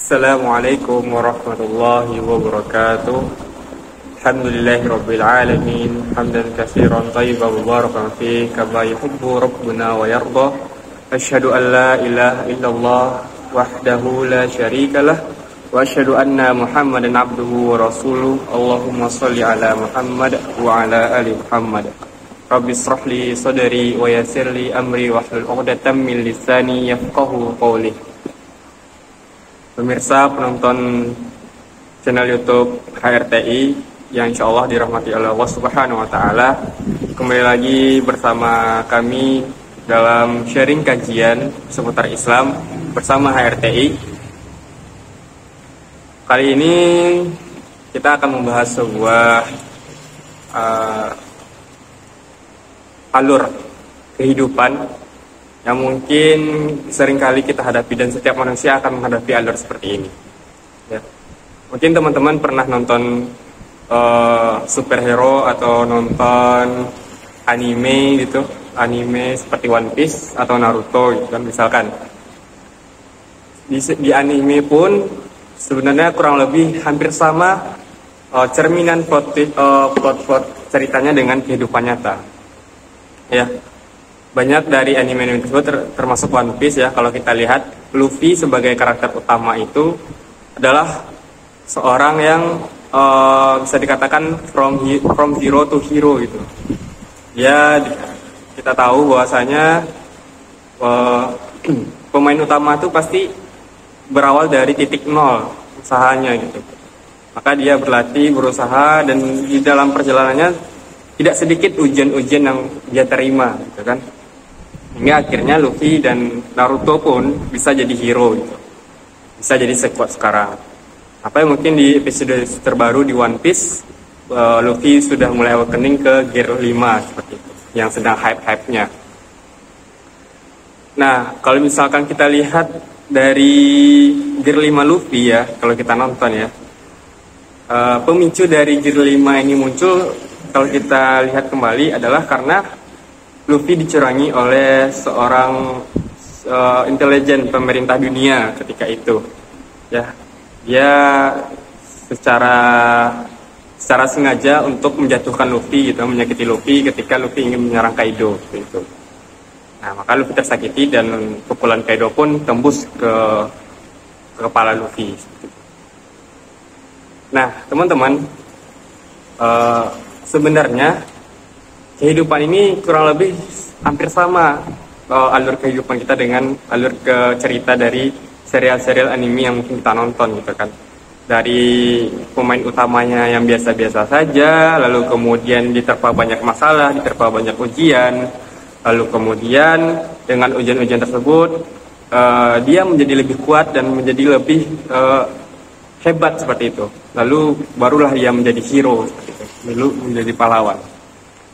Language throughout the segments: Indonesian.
Assalamualaikum warahmatullahi wabarakatuh. Alhamdulillahirabbil alamin. Hamdan katsiran thayyiban mubarakan fi kama yuhibbu rabbuna wa yarda. Asyhadu an la ilaha illallah wahdahu la syarikalah wa asyhadu anna Muhammadan abduhu wa rasuluh. Allahumma shalli ala Muhammad wa ala ali Muhammad. Rabbi shrah li sadri wa yassir li amri wahlul 'uqdatam min lisani yafqahu qawli. Pemirsa penonton channel YouTube HRTI yang insya Allah dirahmati oleh Allah Subhanahu Wa Taala, kembali lagi bersama kami dalam sharing kajian seputar Islam bersama HRTI. Kali ini kita akan membahas sebuah alur kehidupan yang mungkin seringkali kita hadapi dan setiap manusia akan menghadapi alur seperti ini. Ya. Mungkin teman-teman pernah nonton superhero atau nonton anime gitu, anime seperti One Piece atau Naruto gitu kan misalkan. Di anime pun sebenarnya kurang lebih hampir sama cerminan plot ceritanya dengan kehidupan nyata. Ya. Banyak dari anime tersebut termasuk One Piece ya. Kalau kita lihat, Luffy sebagai karakter utama itu adalah seorang yang bisa dikatakan from zero to hero gitu. Ya, kita tahu bahwasanya pemain utama itu pasti berawal dari titik nol usahanya gitu. Maka dia berlatih, berusaha, dan di dalam perjalanannya tidak sedikit ujian-ujian yang dia terima gitu kan. Hingga akhirnya Luffy dan Naruto pun bisa jadi hero gitu. Bisa jadi sekuat sekarang. Apa yang mungkin di episode terbaru di One Piece, Luffy sudah mulai awakening ke Gear 5 seperti itu, yang sedang hype-hype-nya. Nah, kalau misalkan kita lihat dari Gear 5 Luffy ya, kalau kita nonton ya, pemicu dari Gear 5 ini muncul, kalau kita lihat kembali adalah karena Luffy dicurangi oleh seorang intelijen pemerintah dunia ketika itu. Ya, dia secara sengaja untuk menjatuhkan Luffy gitu, menyakiti Luffy ketika Luffy ingin menyerang Kaido gitu. Nah, maka Luffy tersakiti dan pukulan Kaido pun tembus ke kepala Luffy. Nah, teman-teman, sebenarnya kehidupan ini kurang lebih hampir sama alur kehidupan kita dengan alur ke cerita dari serial-serial anime yang mungkin kita nonton gitu kan. Dari pemain utamanya yang biasa-biasa saja, lalu kemudian diterpa banyak masalah, diterpa banyak ujian, lalu kemudian dengan ujian-ujian tersebut dia menjadi lebih kuat dan menjadi lebih hebat seperti itu. Lalu barulah dia menjadi hero seperti itu, lalu menjadi pahlawan.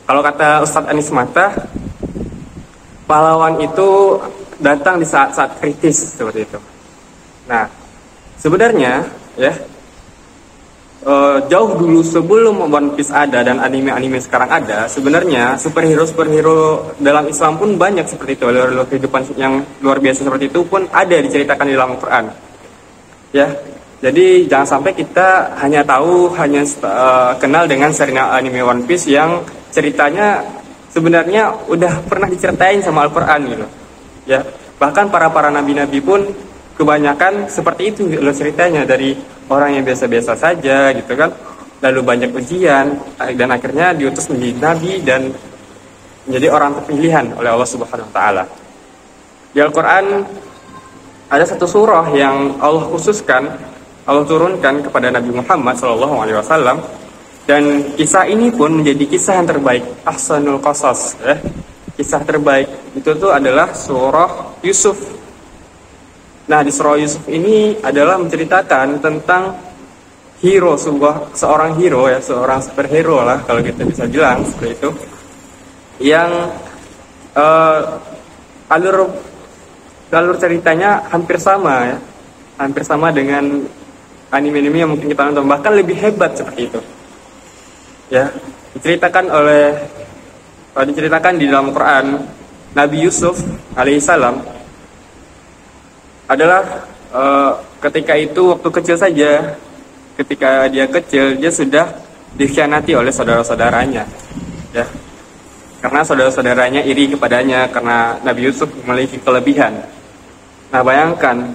Kalau kata Ustadz Anies Mata, pahlawan itu datang di saat-saat kritis seperti itu. Nah, sebenarnya ya jauh dulu sebelum One Piece ada dan anime-anime sekarang ada, sebenarnya superhero dalam Islam pun banyak seperti itu. Alur kehidupan yang luar biasa seperti itu pun ada diceritakan di dalam Al-Quran. Ya, jadi jangan sampai kita hanya kenal dengan serial anime One Piece yang ceritanya sebenarnya udah pernah diceritain sama Al-Quran gitu. Ya, bahkan para nabi-nabi pun kebanyakan seperti itu ceritanya, dari orang yang biasa-biasa saja gitu kan. Lalu banyak ujian dan akhirnya diutus menjadi nabi dan menjadi orang terpilihan oleh Allah Subhanahu wa taala. Di Al-Quran ada satu surah yang Allah khususkan, Allah turunkan kepada Nabi Muhammad SAW. Dan kisah ini pun menjadi kisah yang terbaik, ahsanul qasas ya. Kisah terbaik itu tuh adalah surah Yusuf. Nah, di surah Yusuf ini adalah menceritakan tentang hero, seorang hero ya, seorang superhero lah kalau kita bisa bilang seperti itu. Yang alur ceritanya hampir sama ya. Hampir sama dengan anime-anime yang mungkin kita nonton, bahkan lebih hebat seperti itu. Ya, diceritakan di dalam Quran, Nabi Yusuf alaihissalam adalah ketika itu waktu kecil saja, ketika dia kecil dia sudah dikhianati oleh saudara-saudaranya, ya. Karena saudara-saudaranya iri kepadanya karena Nabi Yusuf memiliki kelebihan. Nah, bayangkan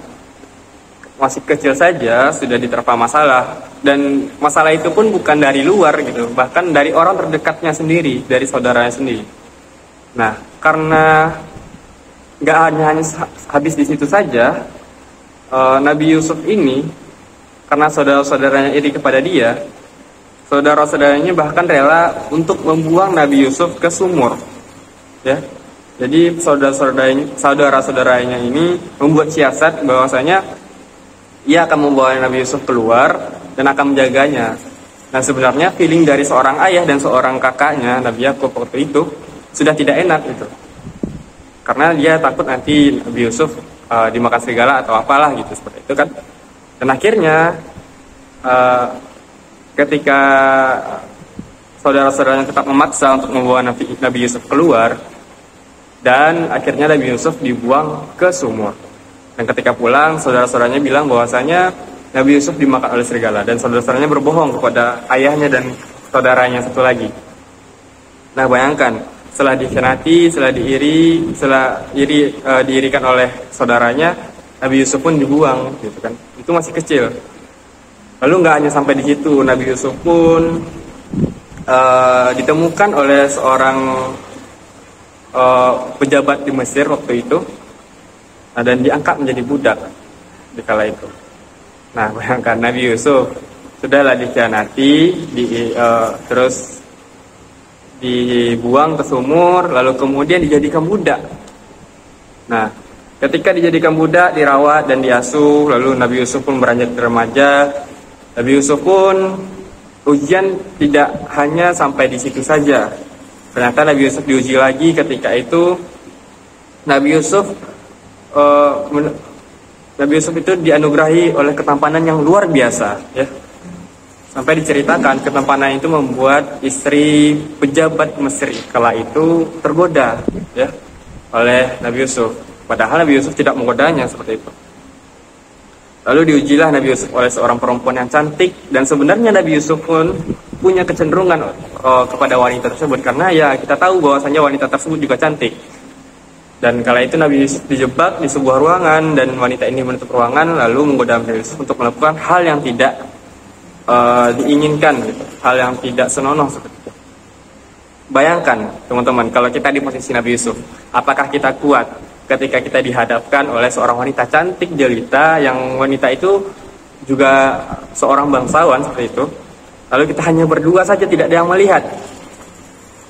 masih kecil saja sudah diterpa masalah, dan masalah itu pun bukan dari luar gitu, bahkan dari orang terdekatnya sendiri, dari saudaranya sendiri. Nah, karena nggak hanya habis di situ saja, Nabi Yusuf ini karena saudara-saudaranya iri kepada dia, saudara-saudaranya bahkan rela untuk membuang Nabi Yusuf ke sumur, ya. Jadi saudara-saudaranya ini membuat siasat bahwasanya ia akan membawa Nabi Yusuf keluar dan akan menjaganya. Nah, sebenarnya feeling dari seorang ayah dan seorang kakaknya Nabi Yakub waktu itu sudah tidak enak gitu, karena dia takut nanti Nabi Yusuf dimakan serigala atau apalah gitu, seperti itu kan. Dan akhirnya ketika saudara-saudaranya tetap memaksa untuk membawa Nabi Yusuf keluar, dan akhirnya Nabi Yusuf dibuang ke sumur. Dan ketika pulang, saudara-saudaranya bilang bahwasanya Nabi Yusuf dimakan oleh serigala, dan saudara-saudaranya berbohong kepada ayahnya dan saudaranya satu lagi. Nah, bayangkan, setelah dikhianati, setelah diirikan oleh saudaranya, Nabi Yusuf pun dibuang, gitu kan. Itu masih kecil. Lalu nggak hanya sampai di situ, Nabi Yusuf pun ditemukan oleh seorang pejabat di Mesir waktu itu, dan diangkat menjadi budak di kala itu. Nah, bayangkan Nabi Yusuf sudahlah dikhianati, terus dibuang ke sumur, lalu kemudian dijadikan budak. Nah, ketika dijadikan budak, dirawat dan diasuh, lalu Nabi Yusuf pun beranjak remaja. Nabi Yusuf pun ujian tidak hanya sampai di situ saja. Ternyata Nabi Yusuf diuji lagi. Ketika itu Nabi Yusuf itu dianugerahi oleh ketampanan yang luar biasa, ya. Sampai diceritakan ketampanan itu membuat istri pejabat Mesir kala itu tergoda, ya, oleh Nabi Yusuf. Padahal Nabi Yusuf tidak menggodanya seperti itu. Lalu diujilah Nabi Yusuf oleh seorang perempuan yang cantik, dan sebenarnya Nabi Yusuf pun punya kecenderungan kepada wanita tersebut, karena ya kita tahu bahwasanya wanita tersebut juga cantik. Dan kala itu Nabi Yusuf dijebak di sebuah ruangan, dan wanita ini menutup ruangan lalu menggoda Nabi Yusuf untuk melakukan hal yang tidak diinginkan, gitu. Hal yang tidak senonoh seperti itu. Bayangkan teman-teman, kalau kita di posisi Nabi Yusuf, apakah kita kuat ketika kita dihadapkan oleh seorang wanita cantik jelita, yang wanita itu juga seorang bangsawan seperti itu, lalu kita hanya berdua saja, tidak ada yang melihat.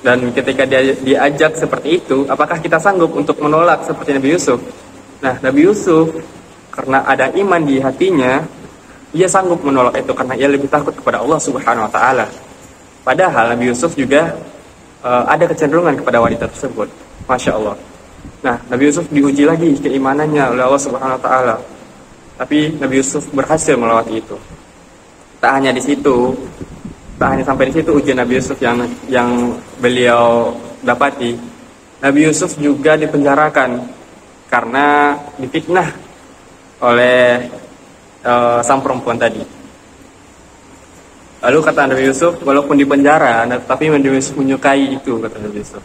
Dan ketika dia diajak seperti itu, apakah kita sanggup untuk menolak seperti Nabi Yusuf? Nah, Nabi Yusuf karena ada iman di hatinya, ia sanggup menolak itu karena ia lebih takut kepada Allah Subhanahu wa taala. Padahal Nabi Yusuf juga ada kecenderungan kepada wanita tersebut. Masya Allah. Nah, Nabi Yusuf diuji lagi keimanannya oleh Allah Subhanahu wa taala. Tapi Nabi Yusuf berhasil melewati itu. Tak hanya sampai di situ ujian Nabi Yusuf yang beliau dapati. Nabi Yusuf juga dipenjarakan karena difitnah oleh sang perempuan tadi. Lalu kata Nabi Yusuf, walaupun di penjara, tapi Nabi Yusuf menyukai itu, kata Nabi Yusuf.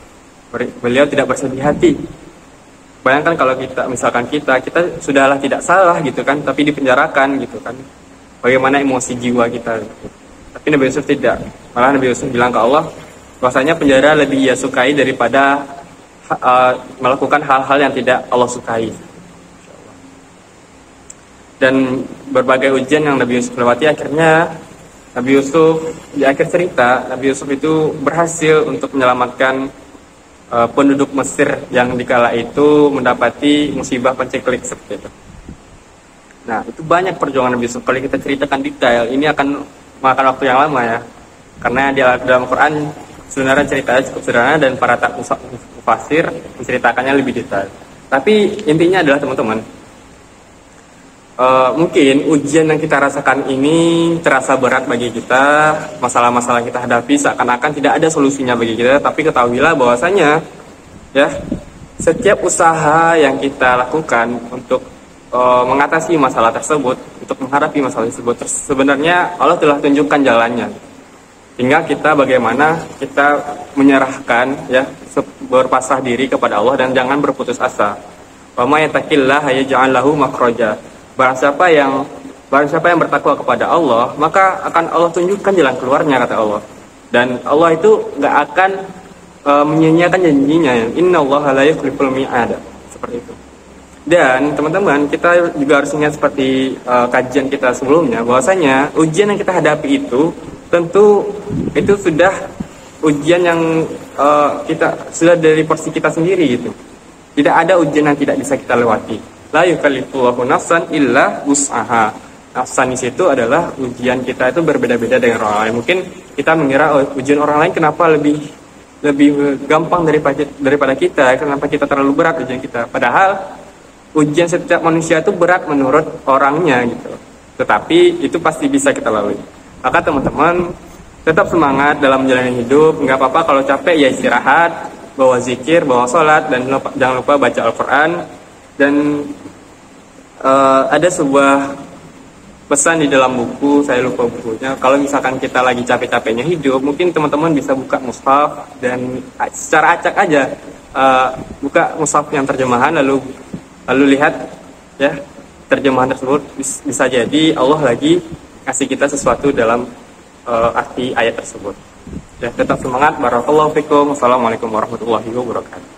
Beliau tidak bersedih hati. Bayangkan kalau kita sudahlah tidak salah gitu kan, tapi dipenjarakan gitu kan. Bagaimana emosi jiwa kita gitu. Tapi Nabi Yusuf tidak. Malah Nabi Yusuf bilang ke Allah, bahwasanya penjara lebih ia sukai daripada melakukan hal-hal yang tidak Allah sukai. Dan berbagai ujian yang Nabi Yusuf lewati, akhirnya Nabi Yusuf di akhir cerita, Nabi Yusuf itu berhasil untuk menyelamatkan penduduk Mesir yang dikala itu mendapati musibah paceklik seperti itu. Nah, itu banyak perjuangan Nabi Yusuf. Kalau kita ceritakan detail, ini akan memakan waktu yang lama ya. Karena di dalam Quran sebenarnya ceritanya cukup sederhana dan para mufassir menceritakannya lebih detail. Tapi intinya adalah teman-teman, mungkin ujian yang kita rasakan ini terasa berat bagi kita, masalah-masalah yang kita hadapi seakan-akan tidak ada solusinya bagi kita, tapi ketahuilah bahwasanya ya, setiap usaha yang kita lakukan untuk mengatasi masalah tersebut, untuk menghadapi masalah tersebut, sebenarnya Allah telah tunjukkan jalannya. Tinggal kita bagaimana kita menyerahkan, ya, berpasrah diri kepada Allah dan jangan berputus asa. Wa may yattaqillaha yaj'al lahu makhraja. Barang siapa yang bertakwa kepada Allah, maka akan Allah tunjukkan jalan keluarnya, kata Allah. Dan Allah itu nggak akan menyia-nyiakan janjinya. Innallaha la yukhliful mi'ad. Seperti itu. Dan teman-teman, kita juga harus ingat seperti kajian kita sebelumnya, bahwasanya ujian yang kita hadapi itu tentu itu sudah ujian yang kita sudah dari porsi kita sendiri gitu. Tidak ada ujian yang tidak bisa kita lewati. La yukallifullahu nafsan illa wus'aha. Nafsan di situ adalah ujian kita itu berbeda-beda dengan orang lain. Mungkin kita mengira ujian orang lain kenapa lebih gampang daripada kita, kenapa kita terlalu berat ujian kita. Padahal ujian setiap manusia itu berat menurut orangnya gitu. Tetapi itu pasti bisa kita lalui. Maka teman-teman tetap semangat dalam menjalani hidup. Nggak apa-apa kalau capek ya istirahat, bawa zikir, bawa sholat, dan jangan lupa baca Al-Quran. Dan ada sebuah pesan di dalam buku, saya lupa bukunya. Kalau misalkan kita lagi capek-capeknya hidup, mungkin teman-teman bisa buka mushaf dan secara acak aja buka mushaf yang terjemahan, lalu lihat, ya, terjemahan tersebut. Bisa jadi Allah lagi kasih kita sesuatu dalam arti ayat tersebut. Ya, tetap semangat. Barakallahu fikum. Wassalamualaikum warahmatullahi wabarakatuh.